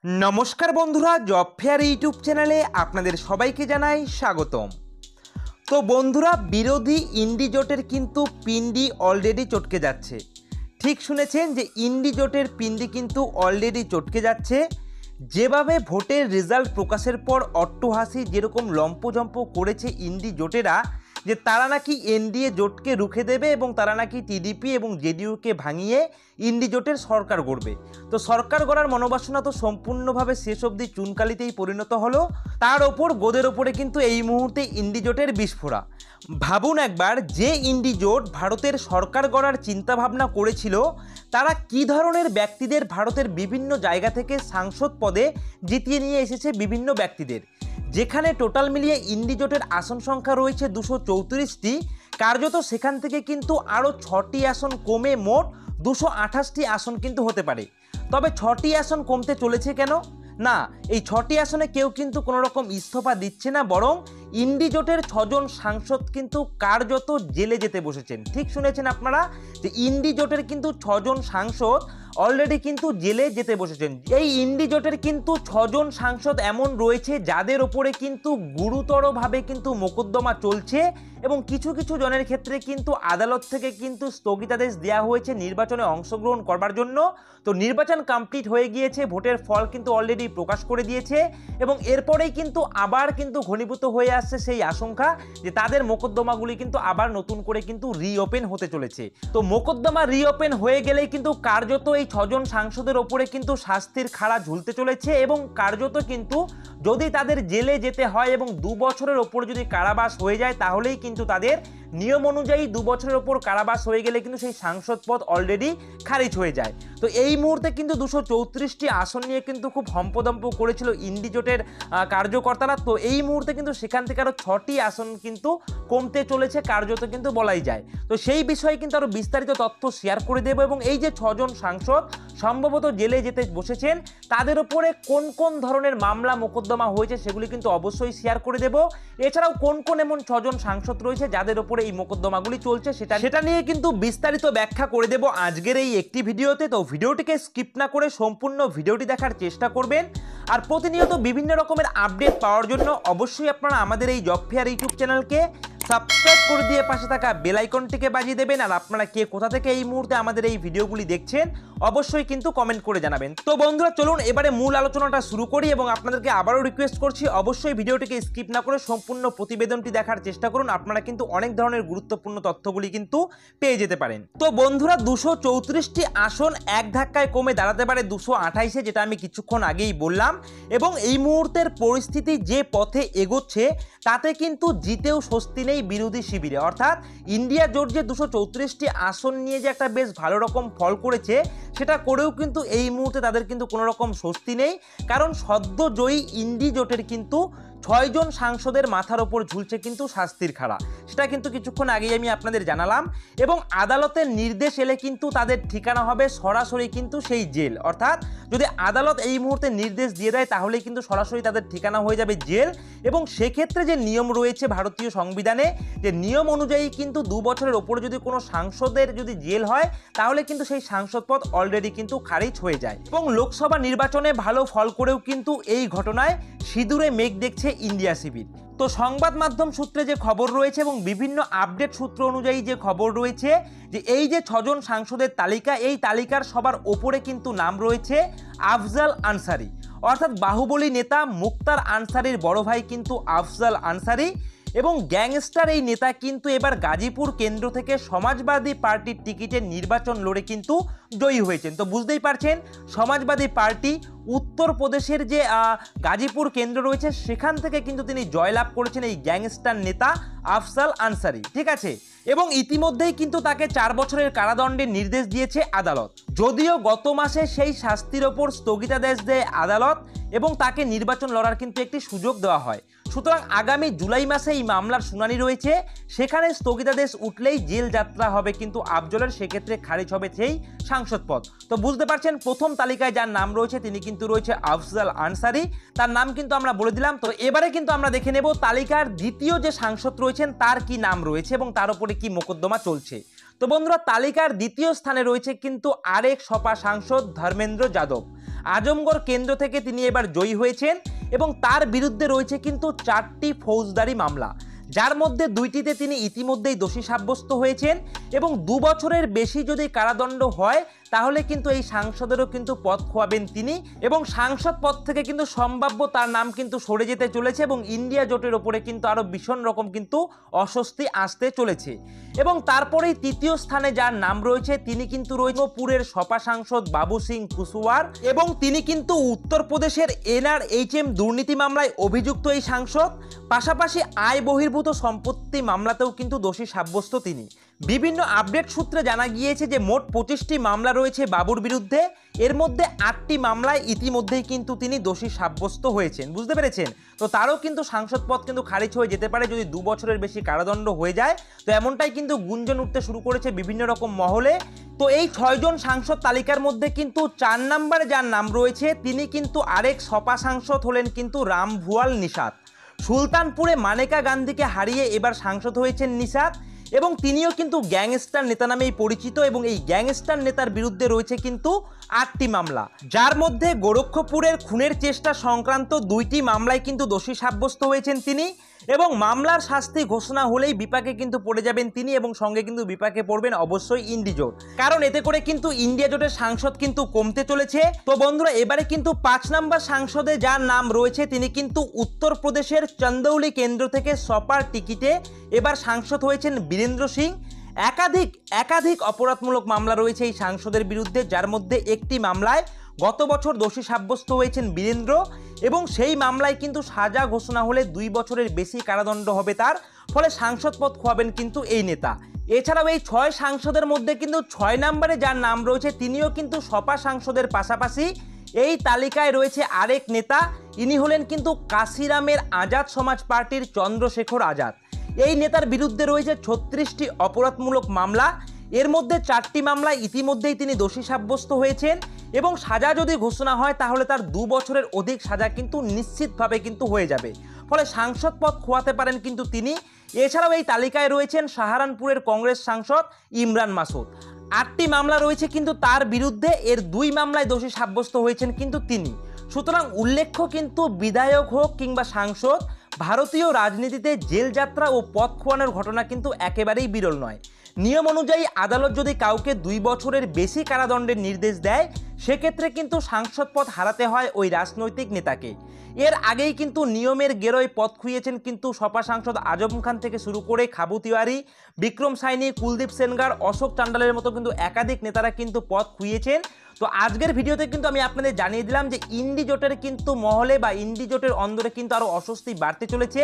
নমস্কার বন্ধুরা, job fair YouTube চ্যানেলে আপনাদের সবাইকে জানাই স্বাগতম। তো বন্ধুরা, বিরোধী ইন্ডি জোটের কিন্তু পিণ্ডি অলরেডি চটকে যাচ্ছে। ঠিক শুনেছেন যে ইন্ডি জোটের পিণ্ডি কিন্তু অলরেডি চটকে যাচ্ছে। যেভাবে ভোটের রেজাল্ট প্রকাশের পর অট্টহাসি যেরকম লম্পজম্প করেছে ইন্ডি জোটেরা, যে তারা নাকি এনডিএ জোটকে রুখে দেবে এবং তারা নাকি টিডিপি এবং জেডিইউকে ভাঙিয়ে ইন্ডি জোটের সরকার গড়বে। তো সরকার গড়ার মনোবাসনা তো সম্পূর্ণভাবে শেষ অবধি চুনকালিতেই পরিণত হলো। তার ওপর গোদের ওপরে কিন্তু এই মুহূর্তে ইন্ডি জোটের বিস্ফোরা। ভাবুন একবার, যে ইন্ডি জোট ভারতের সরকার গড়ার চিন্তাভাবনা করেছিল, তারা কী ধরনের ব্যক্তিদের ভারতের বিভিন্ন জায়গা থেকে সাংসদ পদে জিতিয়ে নিয়ে এসেছে বিভিন্ন ব্যক্তিদের। যেখানে টোটাল মিলিয়ে ইন্ডি জোটের আসন সংখ্যা রয়েছে 234টি, কার্যত সেখান থেকে কিন্তু আরও 6টি আসন কমে মোট 228টি আসন কিন্তু হতে পারে। তবে 6টি আসন কমতে চলেছে কেন? না, এই 6টি আসনে কেউ কিন্তু কোনো রকম ইস্তফা দিচ্ছে না, বরং ইন্ডি জোটের 6জন সাংসদ কিন্তু কার্যত জেলে যেতে বসেছেন। ঠিক শুনেছেন আপনারা, যে ইন্ডি জোটের কিন্তু 6জন সাংসদ অলরেডি কিন্তু জেলে যেতে বসেছেন। এই ইন্ডি জোটের কিন্তু 6জন সাংসদ এমন রয়েছে যাদের ওপরে কিন্তু গুরুতরভাবে কিন্তু মোকদ্দমা চলছে এবং কিছু কিছু জনের ক্ষেত্রে কিন্তু আদালত থেকে কিন্তু স্থগিতাদেশ দেওয়া হয়েছে নির্বাচনে অংশগ্রহণ করবার জন্য। তো নির্বাচন কমপ্লিট হয়ে গিয়েছে, ভোটের ফল কিন্তু অলরেডি প্রকাশ করে দিয়েছে এবং এরপরেই কিন্তু আবার কিন্তু ঘনীভূত হয়ে আসছে সেই আশঙ্কা যে তাদের মোকদ্দমাগুলি কিন্তু আবার নতুন করে কিন্তু রিওপেন হতে চলেছে। তো মোকদ্দমা রিওপেন হয়ে গেলেই কিন্তু কার্যত এই 6জন সাংসদের ওপরে কিন্তু শাস্তির খাড়া ঝুলতে চলেছে এবং কার্যত কিন্তু যদি তাদের জেলে যেতে হয় এবং 2 বছরের ওপর যদি কারাবাস হয়ে যায়, তাহলেই কিন্তু তাদের নিয়ম অনুযায়ী 2 বছরের ওপর কারাবাস হয়ে গেলে কিন্তু সেই সাংসদ পদ অলরেডি খারিজ হয়ে যায়। তো এই মুহূর্তে কিন্তু 234টি আসন নিয়ে কিন্তু খুব হম্পদম্প করেছিল ইন্ডি জোটের কার্যকর্তারা। তো এই মুহূর্তে কিন্তু সেখান থেকে আরও 6টি আসন কিন্তু কমতে চলেছে কার্যত কিন্তু বলাই যায়। তো সেই বিষয়ে কিন্তু আরও বিস্তারিত তথ্য শেয়ার করে দেবো এবং এই যে 6জন সাংসদ সম্ভবত জেলে যেতে বসেছেন, তাদের উপরে কোন কোন ধরনের মামলা মোকদ্দমা হয়েছে সেগুলি কিন্তু অবশ্যই শেয়ার করে দেব। এছাড়াও কোন কোন এমন 6জন সাংসদ রয়েছে যাদের উপরে এই মোকদ্দমাগুলি চলছে সেটা নিয়ে কিন্তু বিস্তারিত ব্যাখ্যা করে দেব আজকের এই একটি ভিডিওতে। তো ভিডিওটিকে স্কিপ না করে সম্পূর্ণ ভিডিওটি দেখার চেষ্টা করবেন। আর প্রতিনিয়ত বিভিন্ন রকমের আপডেট পাওয়ার জন্য অবশ্যই আপনারা আমাদের এই জব ফেয়ার ইউটিউব চ্যানেলকে সাবস্ক্রাইব করে দিয়ে পাশে থাকা বেল আইকনটিকে বাজিয়ে দেবেন। আর আপনারা কে কোথা থেকে এই মুহূর্তে আমাদের এই ভিডিওগুলি দেখছেন অবশ্যই কিন্তু কমেন্ট করে জানাবেন। তো বন্ধুরা, চলুন এবারে মূল আলোচনাটা শুরু করি এবং আপনাদেরকে আবারও রিকোয়েস্ট করছি অবশ্যই ভিডিওটিকে স্কিপ না করে সম্পূর্ণ প্রতিবেদনটি দেখার চেষ্টা করুন। আপনারা কিন্তু অনেক ধরনের গুরুত্বপূর্ণ তথ্যগুলি কিন্তু পেয়ে যেতে পারেন। তো বন্ধুরা, 234টি আসন এক ধাক্কায় কমে দাঁড়াতে পারে 228-এ, যেটা আমি কিছুক্ষণ আগেই বললাম। এবং এই মুহূর্তের পরিস্থিতি যে পথে এগোচ্ছে তাতে কিন্তু জিতেও স্বস্তি নেই বিরোধী শিবিরে। অর্থাৎ ইন্ডিয়া জোট যে 234টি আসন নিয়ে যে একটা বেশ ভালো রকম ফল করেছে, সেটা করেও কিন্তু এই মুহূর্তে তাদের কিন্তু কোনো রকম স্বস্তি নেই। কারণ সদ্য জয়ী ইন্ডি জোটের কিন্তু 6জন সাংসদের মাথার ওপর ঝুলছে কিন্তু শাস্তির খাড়া। সেটা কিন্তু কিছুক্ষণ আগেই আমি আপনাদের জানালাম। এবং আদালতের নির্দেশ এলে কিন্তু তাদের ঠিকানা হবে সরাসরি কিন্তু সেই জেল। অর্থাৎ যদি আদালত এই মুহূর্তে নির্দেশ দিয়ে দেয় তাহলেই কিন্তু সরাসরি তাদের ঠিকানা হয়ে যাবে জেল। এবং সেক্ষেত্রে যে নিয়ম রয়েছে ভারতীয় সংবিধানে, যে নিয়ম অনুযায়ী কিন্তু 2 বছরের ওপরে যদি কোনো সাংসদের যদি জেল হয় তাহলে কিন্তু সেই সাংসদ পদ অলরেডি কিন্তু খারিজ হয়ে যায়। এবং লোকসভা নির্বাচনে ভালো ফল করেও কিন্তু এই ঘটনায় সিঁদুরে মেঘ দেখছে ইন্ডিয়া শিবির। তো সংবাদ মাধ্যম সূত্রে যে খবর রয়েছে এবং বিভিন্ন আপডেট সূত্র অনুযায়ী যে খবর রয়েছে, যে এই যে 6জন সাংসদের তালিকা, এই তালিকার সবার ওপরে কিন্তু নাম রয়েছে আফজাল আনসারি। অর্থাৎ বাহুবলী নেতা মুক্তার আনসারির বড় ভাই কিন্তু আফজাল আনসারি। এবং গ্যাংস্টার এই নেতা কিন্তু এবার গাজীপুর কেন্দ্র থেকে সমাজবাদী পার্টির টিকিটে নির্বাচন লড়ে কিন্তু জয়ী হয়েছেন। তো বুঝতেই পারছেন, সমাজবাদী পার্টি উত্তরপ্রদেশের যে গাজীপুর কেন্দ্র রয়েছে সেখান থেকে কিন্তু তিনি জয়লাভ করেছেন এই গ্যাংস্টার নেতা আফজাল আনসারি। ঠিক আছে, এবং ইতিমধ্যেই কিন্তু তাকে 4 বছরের কারাদণ্ডের নির্দেশ দিয়েছে আদালত। যদিও গত মাসে সেই শাস্তির ওপর স্থগিতাদেশ দেয় আদালত এবং তাকে নির্বাচন লড়ার কিন্তু একটি সুযোগ দেওয়া হয়। সুতরাং আগামী জুলাই মাসে এই মামলার শুনানি রয়েছে, সেখানে স্থগিতাদেশ উঠলেই জেল যাত্রা হবে কিন্তু আফজলের, সেক্ষেত্রে খারিজ হবে সেই সাংসদ পদ। তো বুঝতে পারছেন, প্রথম তালিকায় যার নাম রয়েছে তিনি কিন্তু রয়েছে আফজাল আনসারি, তার নাম কিন্তু আমরা বলে দিলাম। তো এবারে কিন্তু আমরা দেখে নেব তালিকার দ্বিতীয় যে সাংসদ রয়েছেন তার কি নাম রয়েছে এবং তার উপরে কি মোকদ্দমা চলছে। তো বন্ধুরা, তালিকার দ্বিতীয় স্থানে রয়েছে কিন্তু আরেক সপা সাংসদ ধর্মেন্দ্র যাদব। আজমগড় কেন্দ্র থেকে তিনি এবার জয়ী হয়েছেন এবং তার বিরুদ্ধে রয়েছে কিন্তু 4টি ফৌজদারি মামলা, যার মধ্যে 2টিতে তিনি ইতিমধ্যেই দোষী সাব্যস্ত হয়েছেন এবং 2 বছরের বেশি যদি কারাদণ্ড হয় তাহলে কিন্তু এই সাংসদেরও কিন্তু পদ খোয়াবেন তিনি এবং সাংসদ পদ থেকে কিন্তু সম্ভাব্য তার নাম কিন্তু সরে যেতে চলেছে এবং ইন্ডিয়া জোটের ওপরে কিন্তু আরও ভীষণ রকম কিন্তু অস্বস্তি আসতে চলেছে। এবং তারপরেই তৃতীয় স্থানে যার নাম রয়েছে তিনি কিন্তু রহিমপুরের সপা সাংসদ বাবু সিং কুশওয়ার এবং তিনি কিন্তু উত্তরপ্রদেশের NRHM দুর্নীতি মামলায় অভিযুক্ত এই সাংসদ, পাশাপাশি আয় বহির্ভূত সম্পত্তি মামলাতেও কিন্তু দোষী সাব্যস্ত তিনি। বিভিন্ন আপডেট সূত্রে জানা গিয়েছে যে মোট 25টি মামলা রয়েছে বাবুর বিরুদ্ধে, এর মধ্যে 8টি মামলায় ইতিমধ্যেই কিন্তু তিনি দোষী সাব্যস্ত হয়েছেন, বুঝতে পেরেছেন। তো তারও কিন্তু সাংসদ পদ কিন্তু খারিজ হয়ে যেতে পারে যদি 2 বছরের বেশি কারাদণ্ড হয়ে যায়। তো এমনটাই কিন্তু গুঞ্জন উঠতে শুরু করেছে বিভিন্ন রকম মহলে। তো এই 6 জন সাংসদ তালিকার মধ্যে কিন্তু 4 নম্বরে যার নাম রয়েছে তিনি কিন্তু আরেক সপা সাংসদ হলেন কিন্তু রামভুয়াল নিষাদ। সুলতানপুরে মানেকা গান্ধীকে হারিয়ে এবার সাংসদ হয়েছেন নিষাদ এবং তিনিও কিন্তু গ্যাংস্টার নেতা নামেই পরিচিত এবং এই গ্যাংস্টার নেতার বিরুদ্ধে রয়েছে কিন্তু 8টি মামলা, যার মধ্যে গোরক্ষপুরের খুনের চেষ্টা সংক্রান্ত 2টি মামলায় কিন্তু দোষী সাব্যস্ত হয়েছেন তিনি এবং মামলার শাস্তি ঘোষণা হলেই বিপাকে কিন্তু পড়ে যাবেন তিনি এবং সঙ্গে কিন্তু বিপাকে পড়বেন অবশ্যই ইন্ডি জোট, কারণ এতে করে কিন্তু ইন্ডিয়া জোটের সাংসদ কিন্তু কমতে চলেছে। তো বন্ধুরা এবারে কিন্তু 5 নম্বর সাংসদে যার নাম রয়েছে তিনি কিন্তু উত্তরপ্রদেশের চন্দৌলি কেন্দ্র থেকে সপার টিকিটে এবার সাংসদ হয়েছেন বীরেন্দ্র সিং। একাধিক অপরাধমূলক মামলা রয়েছে এই সাংসদের বিরুদ্ধে, যার মধ্যে একটি মামলায় গত বছর দোষী সাব্যস্ত হয়েছেন বীরেন্দ্র এবং সেই মামলায় কিন্তু সাজা ঘোষণা হলে 2 বছরের বেশি কারাদণ্ড হবে তার, ফলে সাংসদ পদ খোয়াবেন কিন্তু এই নেতা। এছাড়াও এই 6 সাংসদের মধ্যে কিন্তু 6 নম্বরে যার নাম রয়েছে তিনিও কিন্তু সপা সাংসদের পাশাপাশি এই তালিকায় রয়েছে আরেক নেতা, ইনি হলেন কিন্তু কাশিরামের আজাদ সমাজ পার্টির চন্দ্রশেখর আজাদ। এই নেতার বিরুদ্ধে রয়েছে 36টি অপরাধমূলক মামলা, এর মধ্যে 4টি মামলায় ইতিমধ্যেই তিনি দোষী সাব্যস্ত হয়েছেন এবং সাজা যদি ঘোষণা হয় তাহলে তার 2 বছরের অধিক সাজা কিন্তু নিশ্চিতভাবে কিন্তু হয়ে যাবে, ফলে সাংসদ পদ খোয়াতে পারেন কিন্তু তিনি। এছাড়াও এই তালিকায় রয়েছেন সাহারানপুরের কংগ্রেস সাংসদ ইমরান মাসুদ। 8টি মামলা রয়েছে কিন্তু তার বিরুদ্ধে, এর 2 মামলায় দোষী সাব্যস্ত হয়েছেন কিন্তু তিনি। সুতরাং উল্লেখ্য কিন্তু বিধায়ক হোক কিংবা সাংসদ, ভারতীয় রাজনীতিতে জেল যাত্রা ও পদ খোয়ানোর ঘটনা কিন্তু একেবারেই বিরল নয়। নিয়ম অনুযায়ী আদালত যদি কাউকে 2 বছরের বেশি কারাদণ্ডের নির্দেশ দেয় সেক্ষেত্রে কিন্তু সাংসদ পদ হারাতে হয় ওই রাজনৈতিক নেতাকে। এর আগেই কিন্তু নিয়মের গেরোয় পদ খুইয়েছেন কিন্তু সপা সাংসদ আজম খান থেকে শুরু করে খাবু তিওয়ারি, বিক্রম সাইনি, কুলদীপ সেনগার, অশোক চান্ডালের মতো কিন্তু একাধিক নেতারা কিন্তু পদ খুইয়েছেন। তো আজকের ভিডিওতে কিন্তু আমি আপনাদের জানিয়ে দিলাম যে ইন্ডি জোটের কিন্তু মহলে বা ইন্ডি জোটের অন্দরে কিন্তু আরও অস্বস্তি বাড়তে চলেছে,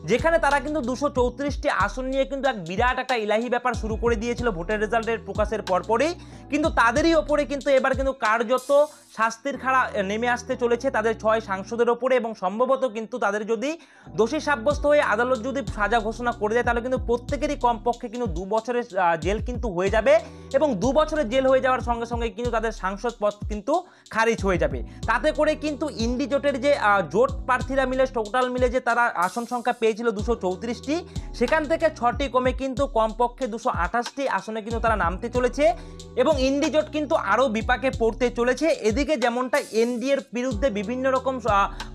যেখানে তারা কিন্তু 234টি আসন নিয়ে কিন্তু এক বিরাট একটা ইলাহি ব্যাপার শুরু করে দিয়েছিল ভোটের রেজাল্টের প্রকাশের পরপরই, কিন্তু তাদেরই ওপরে কিন্তু এবার কিন্তু কার্যত শাস্তির খাড়া নেমে আসতে চলেছে তাদের 6 সাংসদের ওপরে এবং সম্ভবত কিন্তু তাদের যদি দোষী সাব্যস্ত হয়ে আদালত যদি সাজা ঘোষণা করে দেয় তাহলে কিন্তু প্রত্যেকেরই কমপক্ষে কিন্তু 2 বছরের জেল কিন্তু হয়ে যাবে এবং 2 বছরের জেল হয়ে যাওয়ার সঙ্গে সঙ্গে কিন্তু তাদের সাংসদ পদ কিন্তু খারিজ হয়ে যাবে। তাতে করে কিন্তু ইন্ডি জোটের যে জোট প্রার্থীরা মিলে টোটাল মিলে যে তারা আসন সংখ্যা পেয়েছিল 234টি, সেখান থেকে 6টি কমে কিন্তু কমপক্ষে 228টি আসনে কিন্তু তারা নামতে চলেছে এবং ইন্ডি জোট কিন্তু আরও বিপাকে পড়তে চলেছে। এদিকে যেমনটা এনডিএর বিরুদ্ধে বিভিন্ন রকম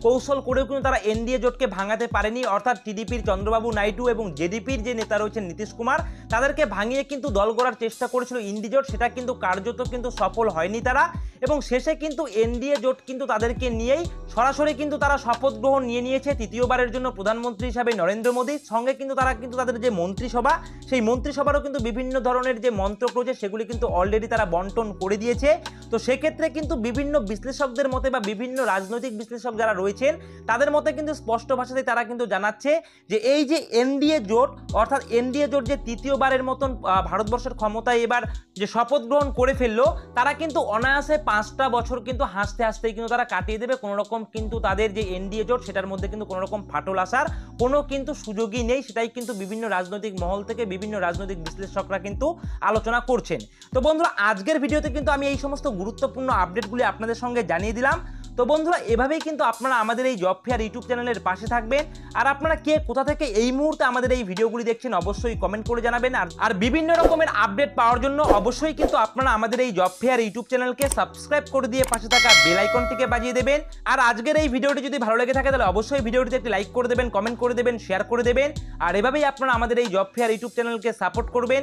কৌশল করেও কিন্তু তারা এনডিএ জোটকে ভাঙাতে পারেনি, অর্থাৎ টিডিপির চন্দ্রবাবু নাইডু এবং জেডিপির যে নেতা রয়েছেন নীতিশ কুমার, তাদেরকে ভাঙিয়ে কিন্তু দল গড়ার চেষ্টা করেছিল ইন্ডি জোট, সেটা কিন্তু কার্যত কিন্তু সফল হয়নি তারা এবং শেষে কিন্তু এনডিএ জোট কিন্তু তাদেরকে নিয়েই সরাসরি কিন্তু তারা শপথ গ্রহণ নিয়েছে তৃতীয়বারের জন্য প্রধানমন্ত্রী হিসাবে নরেন্দ্র মোদীর সঙ্গে কিন্তু তারা কিন্তু তাদের যে মন্ত্রিসভা সেই মন্ত্রিসভারও কিন্তু বিভিন্ন ধরনের যে মন্ত্রক রয়েছে সেগুলি কিন্তু অলরেডি তারা বন্টন করে দিয়েছে। তো সেক্ষেত্রে কিন্তু বিভিন্ন বিশ্লেষকদের মতে বা বিভিন্ন রাজনৈতিক বিশ্লেষক যারা রয়েছেন তাদের মতে কিন্তু স্পষ্ট ভাষাতে তারা কিন্তু জানাচ্ছে যে এই যে এনডিএ জোট অর্থাৎ এনডিএ জোট যে তৃতীয়বারের মতন ভারতবর্ষের ক্ষমতায় এবার যে শপথ গ্রহণ করে ফেললো, তারা কিন্তু অনায়াসে 5টা বছর কিন্তু হাসতে হাসতেই কিন্তু তারা কাটিয়ে দেবে। কোনো রকম কিন্তু তাদের যে এনডিএ জোট সেটার মধ্যে কিন্তু কোনো রকম ফাটল আসার কোনো কিন্তু সুযোগই নেই, সেটাই কিন্তু বিভিন্ন রাজনৈতিক মহল থেকে বিভিন্ন রাজনৈতিক বিশ্লেষকরা কিন্তু আলোচনা করছেন। তো বন্ধুরা আজকের ভিডিওতে কিন্তু আমি এই সমস্ত গুরুত্বপূর্ণ আপডেটগুলি আপনাদের সঙ্গে জানিয়ে দিলাম। তো বন্ধুরা এভাবেই কিন্তু আপনারা আমাদের এই জব ফেয়ার ইউটিউব চ্যানেলের পাশে থাকবেন। আর আপনারা কে কোথা থেকে এই মুহূর্তে আমাদের এই ভিডিওগুলি দেখছেন অবশ্যই কমেন্ট করে জানাবেন। আর বিভিন্ন রকমের আপডেট পাওয়ার জন্য অবশ্যই কিন্তু আপনারা আমাদের এই জব ফেয়ার ইউটিউব চ্যানেলকে সাবস্ক্রাইব করে দিয়ে পাশে থাকা বেল আইকনটিকে বাজিয়ে দেবেন। আর আজকের এই ভিডিওটি যদি ভালো লেগে থাকে তাহলে অবশ্যই ভিডিওটিতে একটি লাইক করে দেবেন, কমেন্ট করে দেবেন, শেয়ার করে দেবেন। আর এভাবেই আপনারা আমাদের এই জব ফেয়ার ইউটিউব চ্যানেলকে সাপোর্ট করবেন।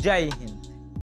জয় হিন্দ।